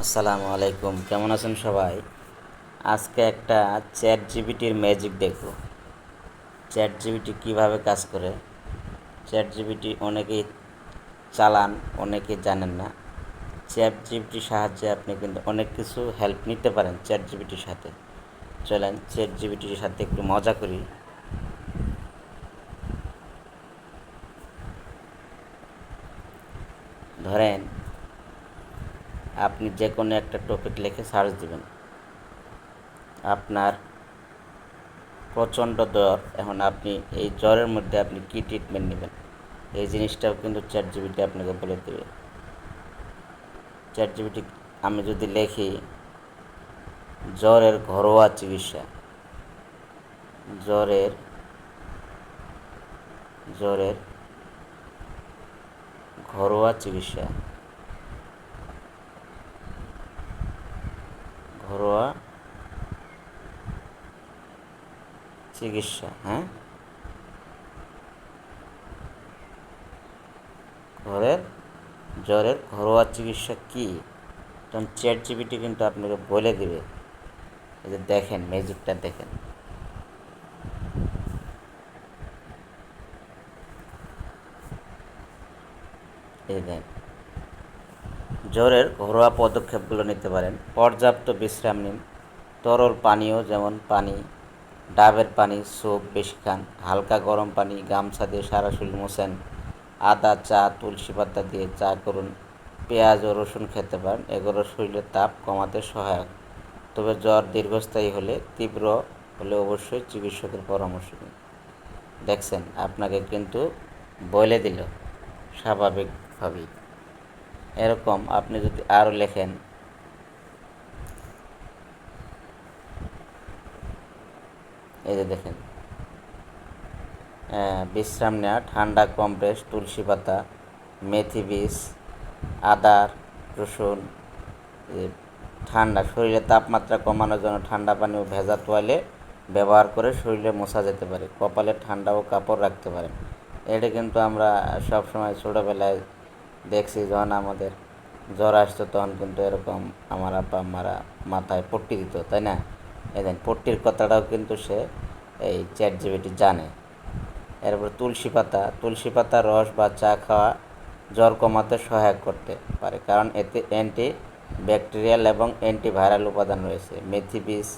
আসসালামু আলাইকুম, কেমন আছেন সবাই? আজকে একটা চ্যাট জিপিটির ম্যাজিক দেখব। চ্যাট জিপিটি কীভাবে কাজ করে। চ্যাট জিপিটি অনেকেই চালান, অনেকে জানেন না। চ্যাট জিপিটির সাহায্যে আপনি কিন্তু অনেক কিছু হেল্প নিতে পারেন চ্যাট জিপিটির সাথে। চলেন চ্যাট জিপিটির সাথে একটু মজা করি। ধরেন আপনি যে কোনো একটা টপিক লিখে সার্চ দিবেন। আপনার প্রচণ্ড জ্বর, এখন আপনি এই জ্বরের মধ্যে আপনি কী ট্রিটমেন্ট নেবেন, এই জিনিসটাও কিন্তু চ্যাট জিপিটি আপনাকে বলে দেবে। চ্যাট জিপিটি আমি যদি লিখি জ্বরের ঘরোয়া চিকিৎসা, জ্বরের জ্বরের ঘরোয়া চিকিৎসা, ঘরোয়া চিকিৎসা, হ্যাঁ, জ্বরের ঘরোয়া চিকিৎসা কী, তখন চ্যাট জিপিটি কিন্তু আপনাকে বলে দেবে। এই যে দেখেন, ম্যাজিকটা দেখেন। এই দেখেন, জ্বরের ঘরোয়া পদক্ষেপগুলো নিতে পারেন। পর্যাপ্ত বিশ্রাম নিন, তরল পানীয় যেমন পানি, ডাবের পানি, স্যুপ বেশি খান, হালকা গরম পানি, গামছা দিয়ে সারা শরীর মোছেন, আদা, চা, তুলসী পাতা দিয়ে চা করুন, পেঁয়াজ ও রসুন খেতে পারেন, এগুলো শরীরের তাপ কমাতে সহায়ক। তবে জ্বর দীর্ঘস্থায়ী হলে, তীব্র হলে অবশ্যই চিকিৎসকের পরামর্শ নিন। দেখছেন, আপনাকে কিন্তু বলে দিল স্বাভাবিকভাবেই। এরকম আপনি যদি আরও লেখেন, এই যে দেখেন, বিশ্রাম নেওয়া, ঠান্ডা কমপ্রেস, তুলসী পাতা, মেথি বীজ, আদা, রসুন, ঠান্ডা শরীরের তাপমাত্রা কমানোর জন্য ঠান্ডা পানি ও ভেজা তোয়ালে ব্যবহার করে শরীরে মোছা যেতে পারে। কপালে ঠান্ডা ও কাপড় রাখতে পারেন। এটা কিন্তু আমরা সবসময় ছোটোবেলায় দেখছি, যখন আমাদের জ্বর আসতো তখন কিন্তু এরকম আমার আব্বা আম্মারা মাথায় পট্টি দিত, তাই না? এই পট্টির কথাটাও কিন্তু সে এই চ্যাট জিপিটি জানে। এরপর তুলসী পাতা রস বা চা খাওয়া জ্বর কমাতে সহায়ক করতে পারে, কারণ এতে অ্যান্টি ব্যাকটেরিয়াল এবং অ্যান্টিভাইরাল উপাদান রয়েছে। মেথি বীজ,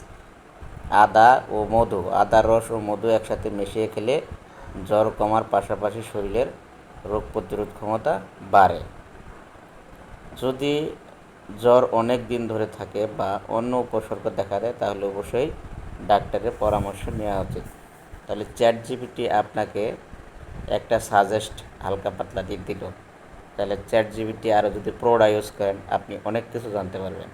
আদার রস ও মধু একসাথে মিশিয়ে খেলে জ্বর কমার পাশাপাশি শরীরের রোগ প্রতিরোধ ক্ষমতা বাড়ে। যদি জ্বর অনেক দিন ধরে থাকে বা অন্য উপসর্গ দেখা দেয়, তাহলে অবশ্যই ডাক্তারের পরামর্শ নেওয়া উচিত। তাহলে চ্যাট জিপিটি আপনাকে একটা সাজেস্ট হালকা পাতলা দিক দিল। তাহলে চ্যাট জিপিটি আরও যদি প্রোডা ইউজ করেন, আপনি অনেক কিছু জানতে পারবেন।